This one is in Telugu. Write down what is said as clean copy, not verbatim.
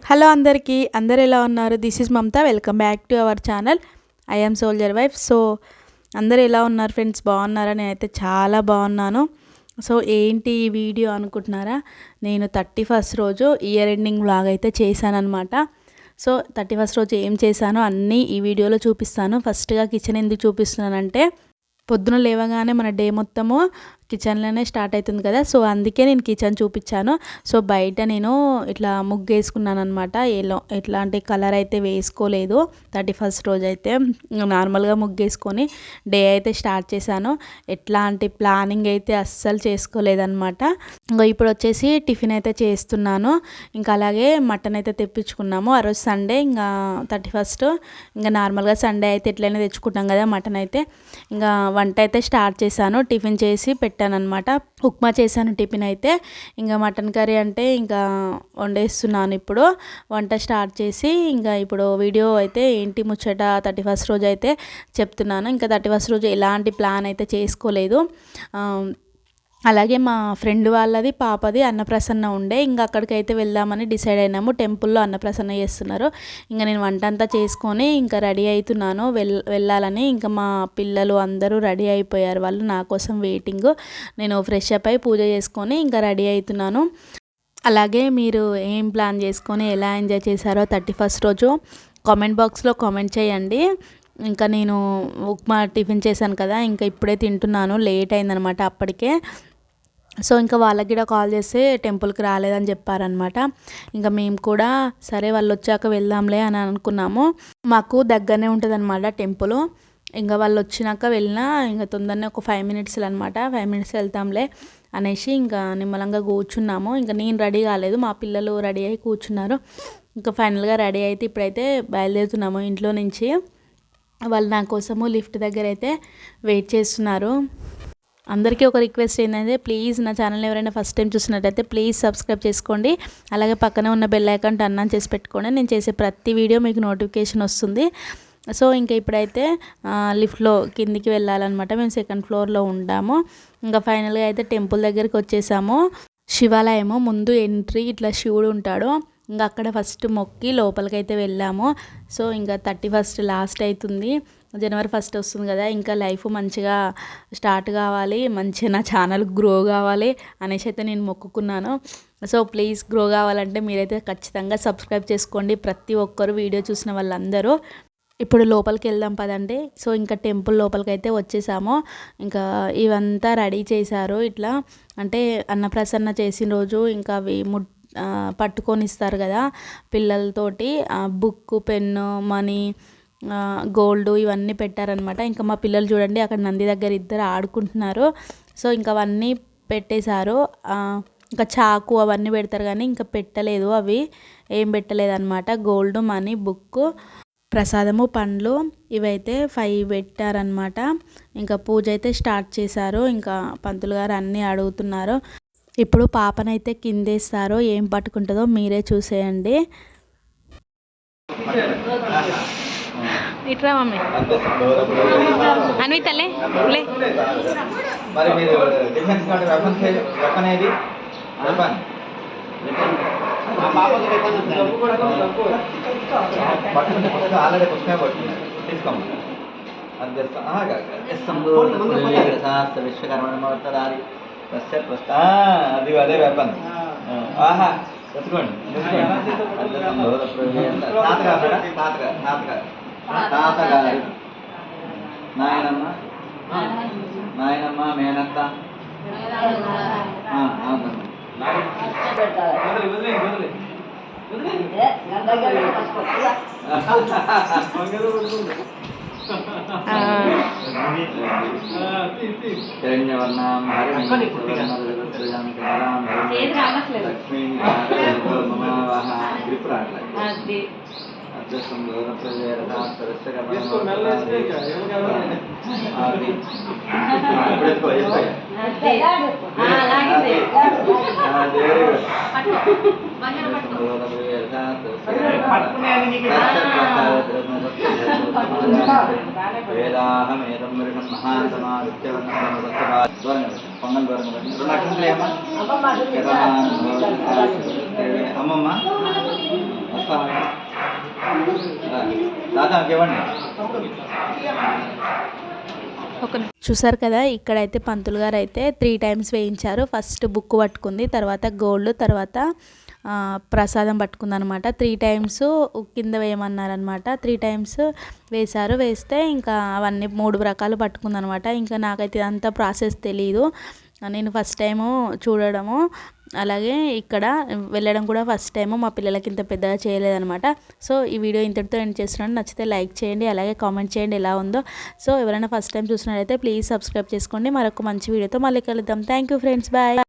హలో అందరికీ, అందరు ఎలా ఉన్నారు? This is Mamata. Welcome back to our channel I am soldier wife. So అందరు ఎలా ఉన్నారు ఫ్రెండ్స్? బాగున్నారా? నేనైతే చాలా బాగున్నాను. సో ఏంటి ఈ వీడియో అనుకుంటున్నారా? నేను 31st రోజు ఇయర్ ఎండింగ్ వ్లాగ్ అయితే చేశాను అనమాట. సో 31st రోజు ఏం చేశానో అన్నీ ఈ వీడియోలో చూపిస్తాను. ఫస్ట్గా కిచెన్ ఎందుకు చూపిస్తున్నానంటే, పొద్దున లేవగానే మన డే మొత్తము కిచెన్లోనే స్టార్ట్ అవుతుంది కదా. సో అందుకే నేను కిచెన్ చూపించాను. సో బయట నేను ఇట్లా ముగ్గు వేసుకున్నాను అనమాట. ఎట్లాంటి కలర్ అయితే వేసుకోలేదు. 31st రోజు అయితే నార్మల్గా ముగ్గు వేసుకొని డే అయితే స్టార్ట్ చేశాను. ఎట్లాంటి ప్లానింగ్ అయితే అస్సలు చేసుకోలేదన్నమాట. ఇంకా ఇప్పుడు వచ్చేసి టిఫిన్ అయితే చేస్తున్నాను. ఇంకా అలాగే మటన్ అయితే తెప్పించుకున్నాము. ఆ రోజు సండే, ఇంకా 31st ఇంకా నార్మల్గా సండే అయితే ఎట్లయినా తెచ్చుకుంటాం కదా మటన్ అయితే. ఇంకా వంట అయితే స్టార్ట్ చేశాను. టిఫిన్ చేసి పెట్టానన్నమాట. ఉప్మా చేశాను టిఫిన్ అయితే. ఇంకా మటన్ కర్రీ అంటే ఇంకా వండేస్తున్నాను. ఇప్పుడు వంట స్టార్ట్ చేసి ఇంకా ఇప్పుడు వీడియో అయితే ఏంటి ముచ్చట 31st రోజు అయితే చెప్తున్నాను. ఇంకా 31st రోజు ఎలాంటి ప్లాన్ అయితే చేసుకోలేదు. అలాగే మా ఫ్రెండ్ వాళ్ళది పాపది అన్నప్రసన్న ఉండే, ఇంకా అక్కడికైతే వెళ్దామని డిసైడ్ అయినాము. టెంపుల్లో అన్నప్రసన్న చేస్తున్నారు. ఇంకా నేను వంట అంతా చేసుకొని ఇంకా రెడీ అవుతున్నాను వెళ్ళాలని. ఇంకా మా పిల్లలు అందరూ రెడీ అయిపోయారు. వాళ్ళు నా కోసం వెయిటింగ్. నేను ఫ్రెష్ అప్ అయి పూజ చేసుకొని ఇంకా రెడీ అవుతున్నాను. అలాగే మీరు ఏం ప్లాన్ చేసుకొని ఎలా ఎంజాయ్ చేశారో 31st రోజు కామెంట్ బాక్స్లో కామెంట్ చేయండి. ఇంకా నేను ఉప్మా టిఫిన్ చేశాను కదా, ఇంకా ఇప్పుడే తింటున్నాను. లేట్ అయిందనమాట అప్పటికే. సో ఇంకా వాళ్ళకి కూడా కాల్ చేస్తే టెంపుల్కి రాలేదని చెప్పారనమాట. ఇంకా మేము కూడా సరే వాళ్ళు వచ్చాక వెళ్దాంలే అని అనుకున్నాము. మాకు దగ్గరనే ఉంటుంది అనమాట టెంపుల్. ఇంకా వాళ్ళు వచ్చినాక వెళ్ళినా ఇంకా తొందరనే ఒక 5 minutes అనమాట. 5 minutes వెళ్తాంలే అనేసి ఇంకా నిమ్మలంగా కూర్చున్నాము. ఇంకా నేను రెడీ కాలేదు, మా పిల్లలు రెడీ అయ్యి కూర్చున్నారు. ఇంకా ఫైనల్గా రెడీ అయితే ఇప్పుడైతే బయలుదేరుతున్నాము ఇంట్లో నుంచి. వాళ్ళు నా కోసము లిఫ్ట్ దగ్గర అయితే వెయిట్ చేస్తున్నారు. అందరికీ ఒక రిక్వెస్ట్ ఏంటంటే, ప్లీజ్ నా ఛానల్ ఎవరైనా ఫస్ట్ టైం చూసినట్టయితే ప్లీజ్ సబ్స్క్రైబ్ చేసుకోండి. అలాగే పక్కనే ఉన్న బెల్ ఐకాన్ టర్న్ ఆన్ చేసి పెట్టుకోండి. నేను చేసే ప్రతి వీడియో మీకు నోటిఫికేషన్ వస్తుంది. సో ఇంకా ఇప్పుడైతే లిఫ్ట్లో కిందికి వెళ్ళాలన్నమాట. మేము 2nd floorలో ఉంటాము. ఇంకా ఫైనల్గా అయితే టెంపుల్ దగ్గరికి వచ్చేసాము. శివాలయము ముందు ఎంట్రీ ఇట్లా శివుడు ఉంటాడు. ఇంకా అక్కడ ఫస్ట్ మొక్కి లోపలికైతే వెళ్ళాము. సో ఇంకా 31st లాస్ట్ అవుతుంది, January 1st వస్తుంది కదా. ఇంకా లైఫ్ మంచిగా స్టార్ట్ కావాలి, మంచిగా నా ఛానల్ గ్రో కావాలి అనేసి అయితే నేను మొక్కుకున్నాను. సో ప్లీజ్ గ్రో కావాలంటే మీరైతే ఖచ్చితంగా సబ్స్క్రైబ్ చేసుకోండి, ప్రతి ఒక్కరు వీడియో చూసిన వాళ్ళందరూ. ఇప్పుడు లోపలికి వెళ్దాం పదండి. సో ఇంకా టెంపుల్ లోపలికి అయితే వచ్చేసాము. ఇంకా ఇవంతా రెడీ చేశారు ఇట్లా, అంటే అన్నప్రసన్న చేసిన రోజు ఇంకా అవి పట్టుకొని ఇస్తారు కదా పిల్లలతోటి. బుక్, పెన్ను, మనీ, గోల్డ్ ఇవన్నీ పెట్టారనమాట. ఇంకా మా పిల్లలు చూడండి అక్కడ నంది దగ్గర ఇద్దరు ఆడుకుంటున్నారు. సో ఇంకా అవన్నీ పెట్టేశారు. ఇంకా చాకు అవన్నీ పెడతారు కానీ ఇంకా పెట్టలేదు, అవి ఏం పెట్టలేదు అనమాట. గోల్డ్, మనీ, బుక్, ప్రసాదము, పండ్లు ఇవైతే 5 పెట్టారనమాట. ఇంకా పూజ అయితే స్టార్ట్ చేశారు. ఇంకా పంతులు గారు అన్నీ అడుగుతున్నారు. ఇప్పుడు పాపనైతే కిందేస్తారు, ఏం పట్టుకుంటుందో మీరే చూసేయండి. ఇట్రా మమ్మీ అన్వితలే లే. మరి మీరు డిఫెన్స్ కార్డు వెపన్ ఏది? ఆల్రెడీ పుస్తకం పట్టుకున్నారు, తీసుకోమ్మా. విశ్వకర్మదారి అది అదే వెపన్. ఆహా తెచ్చుకోండి తాతగారు, నాయనమ్మ, మేనత్త, శరణ్యవర్ణం లక్ష్మీ వేదాహమేదం వృషం మహాంతమాదిత్యవర్ణం పొంగల్ వరం 2 లక్షలు అమ్మమ్మ తాతకి ఇవ్వండి. చూసారు కదా, ఇక్కడైతే పంతులు గారు అయితే 3 టైమ్స్ వేయించారు. ఫస్ట్ బుక్ పట్టుకుంది, తర్వాత గోల్డ్, తర్వాత ప్రసాదం పట్టుకుంది అనమాట. 3 టైమ్స్ కింద వేయమన్నారనమాట. 3 టైమ్స్ వేశారు. వేస్తే ఇంకా అవన్నీ 3 రకాలు పట్టుకుంది అనమాట. ఇంకా నాకైతే ఇదంతా ప్రాసెస్ తెలీదు. నేను ఫస్ట్ టైము చూడడము, అలాగే ఇక్కడ వెళ్ళడం కూడా ఫస్ట్ టైము. మా పిల్లలకి ఇంత పెద్దగా చేయలేదనమాట. సో ఈ వీడియో ఇంతటితో ఎండ్ చేస్తున్నాను. నచ్చితే లైక్ చేయండి, అలాగే కామెంట్ చేయండి ఎలా ఉందో. సో ఎవరైనా ఫస్ట్ టైం చూసినట్లయితే ప్లీజ్ సబ్స్క్రైబ్ చేసుకోండి. మరొక మంచి వీడియోతో మళ్ళీ కలుద్దాం. Thank you friends, bye.